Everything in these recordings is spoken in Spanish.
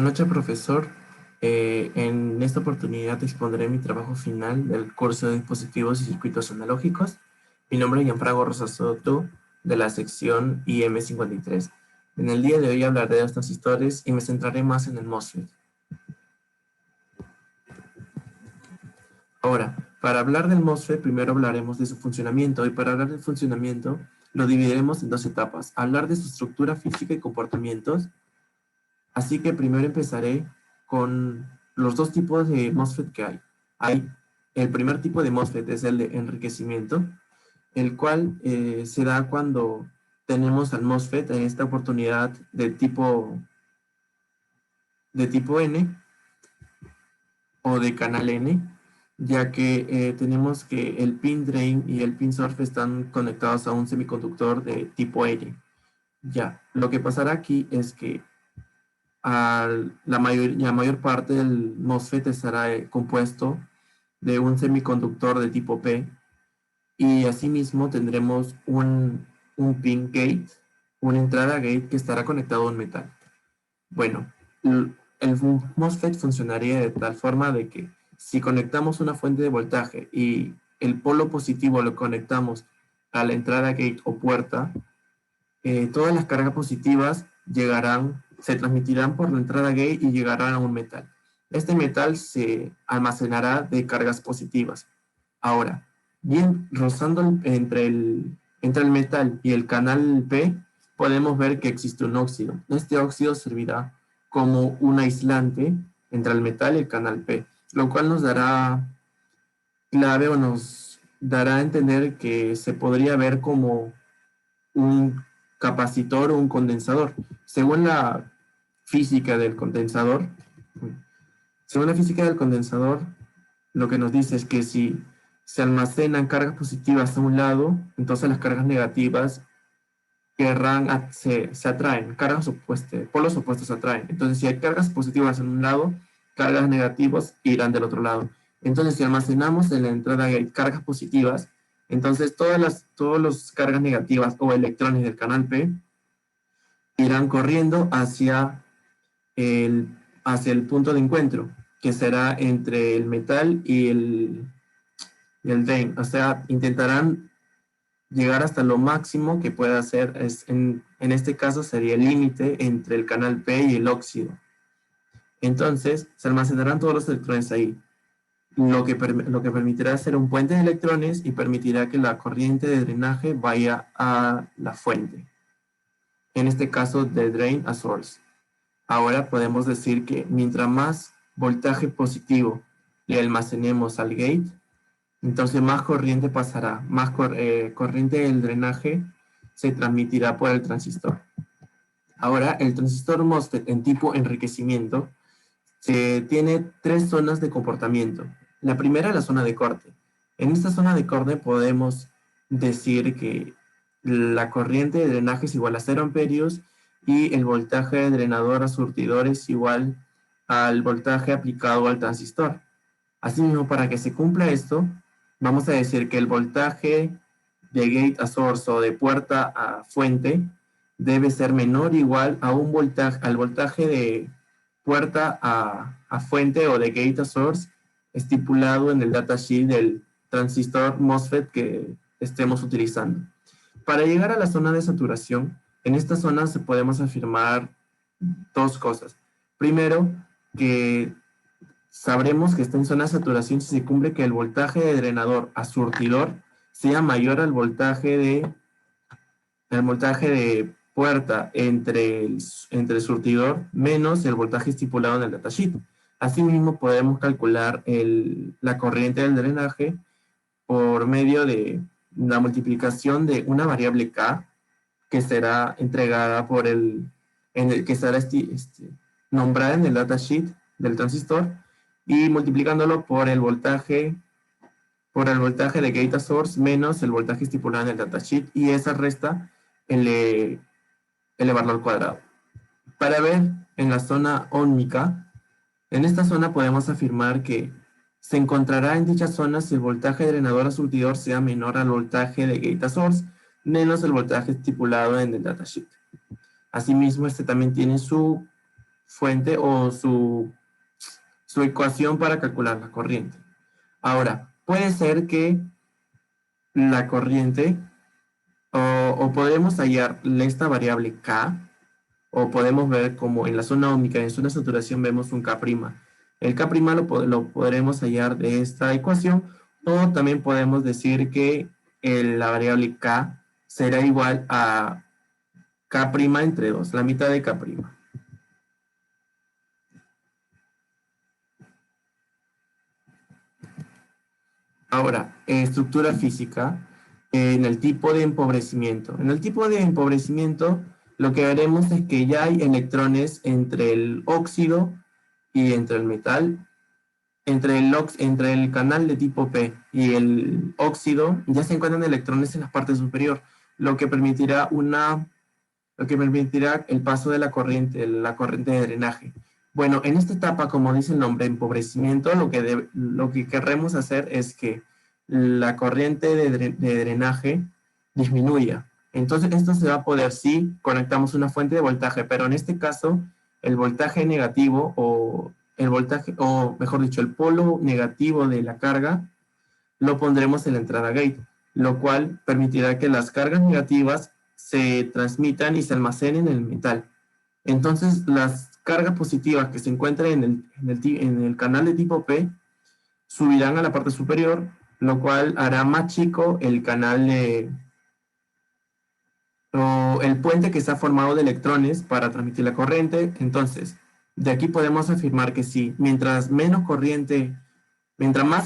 Buenas noches, profesor. En esta oportunidad expondré mi trabajo final del curso de dispositivos y circuitos analógicos. Mi nombre es Gianfranco Rosas Soto, de la sección IM53. En el día de hoy hablaré de los transistores y me centraré más en el MOSFET. Ahora, para hablar del MOSFET, primero hablaremos de su funcionamiento, y para hablar del funcionamiento lo dividiremos en dos etapas: hablar de su estructura física y comportamientos. Así que primero empezaré con los dos tipos de MOSFET que hay. El primer tipo de MOSFET es el de enriquecimiento, el cual se da cuando tenemos al MOSFET en esta oportunidad de tipo N o de canal N, ya que tenemos que el pin drain y el pin source están conectados a un semiconductor de tipo N. Ya, lo que pasará aquí es que la mayor parte del MOSFET estará compuesto de un semiconductor de tipo P, y asimismo tendremos un pin gate, una entrada gate que estará conectado a un metal. Bueno, el MOSFET funcionaría de tal forma de que si conectamos una fuente de voltaje y el polo positivo lo conectamos a la entrada gate o puerta, todas las cargas positivas se transmitirán por la entrada gate y llegarán a un metal. Este metal se almacenará de cargas positivas. Ahora, bien rozando entre el metal y el canal P, podemos ver que existe un óxido. Este óxido servirá como un aislante entre el metal y el canal P, lo cual nos dará clave o nos dará a entender que se podría ver como un capacitor o un condensador. Según la física del condensador, según la física del condensador, lo que nos dice es que si se almacenan cargas positivas a un lado, entonces las cargas negativas se atraen, polos opuestos se atraen. Entonces, si hay cargas positivas en un lado, cargas negativas irán del otro lado. Entonces, si almacenamos en la entrada cargas positivas, entonces todas las cargas negativas o electrones del canal P irán corriendo el, hacia el punto de encuentro, que será entre el metal y el drain. O sea, intentarán llegar hasta lo máximo que pueda hacer. En este caso sería el límite entre el canal P y el óxido. Entonces, se almacenarán todos los electrones ahí, lo que permitirá hacer un puente de electrones y permitirá que la corriente de drenaje vaya a la fuente. En este caso, de drain a source. Ahora podemos decir que mientras más voltaje positivo le almacenemos al gate, entonces más corriente pasará, más corriente del drenaje se transmitirá por el transistor. Ahora, el transistor MOSFET en tipo enriquecimiento tiene tres zonas de comportamiento. La primera es la zona de corte. En esta zona de corte podemos decir que la corriente de drenaje es igual a 0 amperios y el voltaje de drenador a surtidor es igual al voltaje aplicado al transistor. Asimismo, para que se cumpla esto, vamos a decir que el voltaje de gate a source o de puerta a fuente debe ser menor o igual a al voltaje de puerta a fuente o de gate a source estipulado en el datasheet del transistor MOSFET que estemos utilizando. Para llegar a la zona de saturación, en esta zona podemos afirmar dos cosas. Primero, que sabremos que está en zona de saturación si se cumple que el voltaje de drenador a surtidor sea mayor al voltaje de puerta entre el surtidor menos el voltaje estipulado en el datasheet. Asimismo, podemos calcular la corriente del drenaje por medio de la multiplicación de una variable K que será entregada que estará nombrada en el datasheet del transistor, y multiplicándolo por el voltaje de gate a source menos el voltaje estipulado en el datasheet, y esa resta elevarlo al cuadrado. Para ver en la zona óhmica, en esta zona podemos afirmar que se encontrará en dicha zona si el voltaje de drenador a surtidor sea menor al voltaje de gate a source menos el voltaje estipulado en el datasheet. Asimismo, este también tiene su fuente o su ecuación para calcular la corriente. Ahora, puede ser que la corriente, o podemos hallar esta variable K, o podemos ver como en la zona óhmica, en zona de saturación vemos un K'. El K' lo podremos hallar de esta ecuación, o también podemos decir que la variable K será igual a K' entre 2, la mitad de K'. Ahora, estructura física, en el tipo de empobrecimiento. En el tipo de empobrecimiento, lo que veremos es que ya hay electrones entre el óxido y entre el metal. Entre el canal de tipo P y el óxido, ya se encuentran electrones en la parte superior, lo que permitirá el paso de la corriente de drenaje. Bueno, en esta etapa, como dice el nombre, empobrecimiento, lo que querremos hacer es que la corriente de drenaje disminuya. Entonces, esto se va a poder si conectamos una fuente de voltaje, pero en este caso, el voltaje negativo o mejor dicho, el polo negativo de la carga, lo pondremos en la entrada gate, lo cual permitirá que las cargas negativas se transmitan y se almacenen en el metal. Entonces, las cargas positivas que se encuentran en el canal de tipo P subirán a la parte superior, lo cual hará más chico el canal o el puente que está formado de electrones para transmitir la corriente. Entonces, de aquí podemos afirmar que sí, mientras más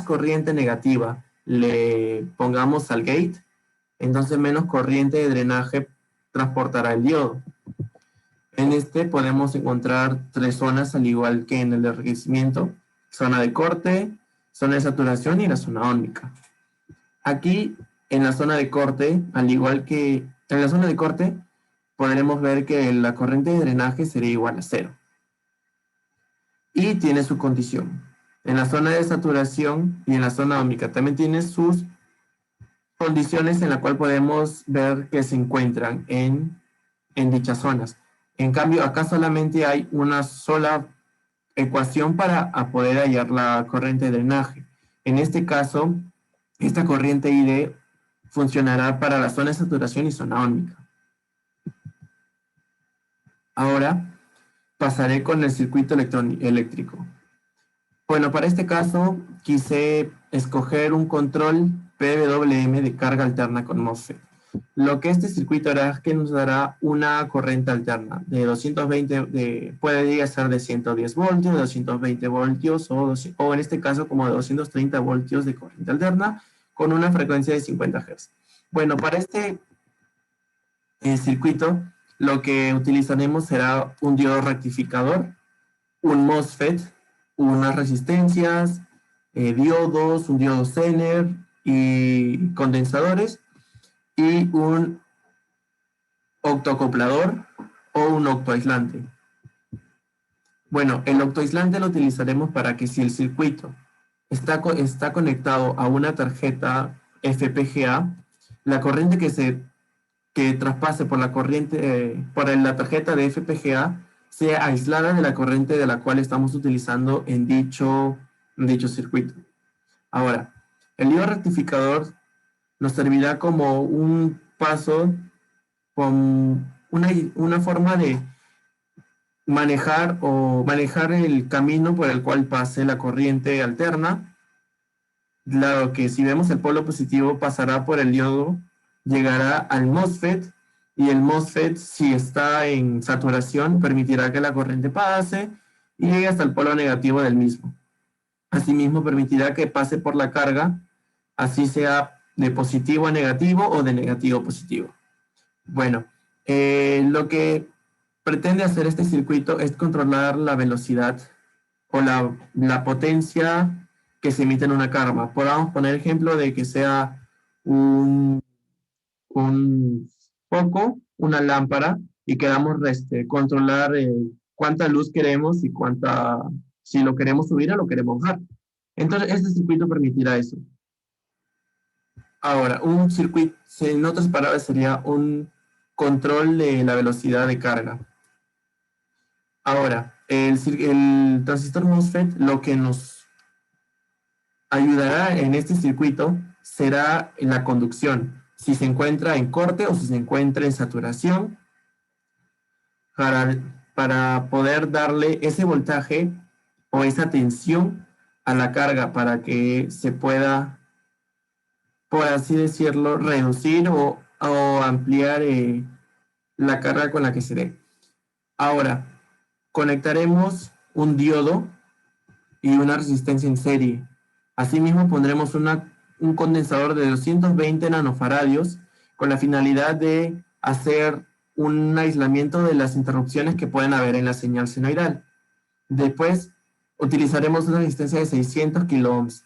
corriente negativa le pongamos al gate, entonces menos corriente de drenaje transportará el diodo. En este podemos encontrar 3 zonas, al igual que en el de enriquecimiento: zona de corte, zona de saturación y la zona óhmica. Aquí, en la zona de corte, al igual que en la zona de corte, podremos ver que la corriente de drenaje sería igual a 0. Y tiene su condición. En la zona de saturación y en la zona óhmica también tiene sus condiciones en la cual podemos ver que se encuentran en dichas zonas. En cambio, acá solamente hay una sola ecuación para poder hallar la corriente de drenaje. En este caso, esta corriente ID funcionará para la zona de saturación y zona óhmica. Ahora pasaré con el circuito eléctrico. Bueno, para este caso quise escoger un control PWM de carga alterna con MOSFET. Lo que este circuito hará es que nos dará una corriente alterna de 220, puede ser de 110 voltios, de 220 voltios o en este caso como de 230 voltios de corriente alterna con una frecuencia de 50 Hz. Bueno, para este circuito lo que utilizaremos será un diodo rectificador, un MOSFET, unas resistencias, diodos, un diodo Zener y condensadores, y un octoacoplador o un octoaislante. Bueno, el octoaislante lo utilizaremos para que si el circuito está conectado a una tarjeta FPGA, la corriente que traspase por la tarjeta de FPGA sea aislada de la corriente de la cual estamos utilizando en dicho circuito. Ahora, el diodo rectificador nos servirá como un paso con una forma de manejar el camino por el cual pase la corriente alterna. Claro que si vemos el polo positivo pasará por el diodo, llegará al MOSFET, y el MOSFET, si está en saturación, permitirá que la corriente pase y llegue hasta el polo negativo del mismo. Asimismo, permitirá que pase por la carga, así sea de positivo a negativo o de negativo a positivo. Bueno, lo que pretende hacer este circuito es controlar la velocidad o la potencia que se emite en una carga. Podamos poner ejemplo de que sea un foco, una lámpara, y queramos controlar cuánta luz queremos y si lo queremos subir o lo queremos bajar. Entonces, este circuito permitirá eso. Ahora, un circuito, en otras palabras, sería un control de la velocidad de carga. Ahora, el transistor MOSFET lo que nos ayudará en este circuito será en la conducción, si se encuentra en corte o si se encuentra en saturación, para, para poder darle ese voltaje o esa tensión a la carga para que se pueda, por así decirlo, reducir o ampliar la carga con la que se dé. Ahora, conectaremos un diodo y una resistencia en serie. Asimismo, pondremos un condensador de 220 nanofaradios con la finalidad de hacer un aislamiento de las interrupciones que pueden haber en la señal senoidal. Después, utilizaremos una resistencia de 600 kiloohms,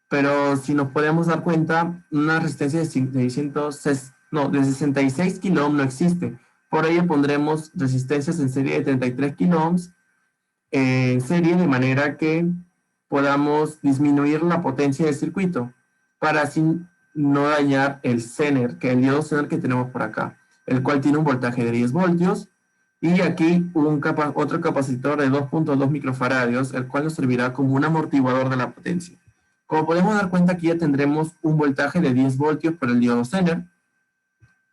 pero si nos podemos dar cuenta, una resistencia de 66 kiloohms no existe. Por ello pondremos resistencias en serie de 33 kiloohms en serie, de manera que podamos disminuir la potencia del circuito para así no dañar el Zener, que es el diodo Zener que tenemos por acá, el cual tiene un voltaje de 10 voltios y aquí otro capacitor de 2.2 microfaradios, el cual nos servirá como un amortiguador de la potencia. Como podemos dar cuenta, aquí ya tendremos un voltaje de 10 voltios por el diodo Zener,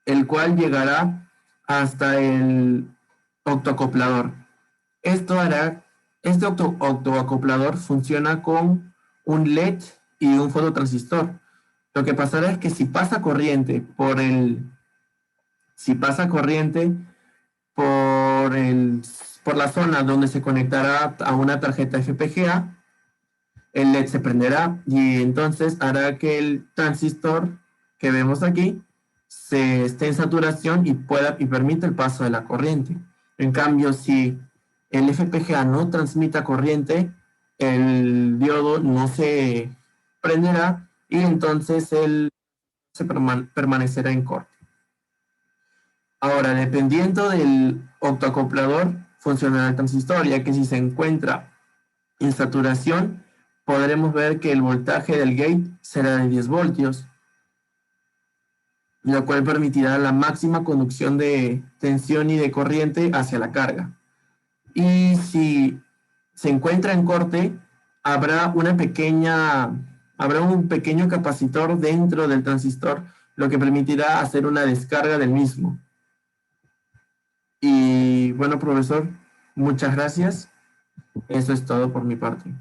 el cual llegará hasta el octoacoplador. Este octoacoplador funciona con un LED y un fototransistor. Lo que pasará es que si pasa corriente por la zona donde se conectará a una tarjeta FPGA, el LED se prenderá y entonces hará que el transistor que vemos aquí se esté en saturación y permite el paso de la corriente. En cambio, si el FPGA no transmita corriente, el diodo no se prenderá y entonces él permanecerá en corte. Ahora, dependiendo del octoacoplador, funcionará el transistor, ya que si se encuentra en saturación, podremos ver que el voltaje del gate será de 10 voltios, lo cual permitirá la máxima conducción de tensión y de corriente hacia la carga. Y si se encuentra en corte, habrá un pequeño capacitor dentro del transistor, lo que permitirá hacer una descarga del mismo. Y bueno, profesor, muchas gracias. Eso es todo por mi parte.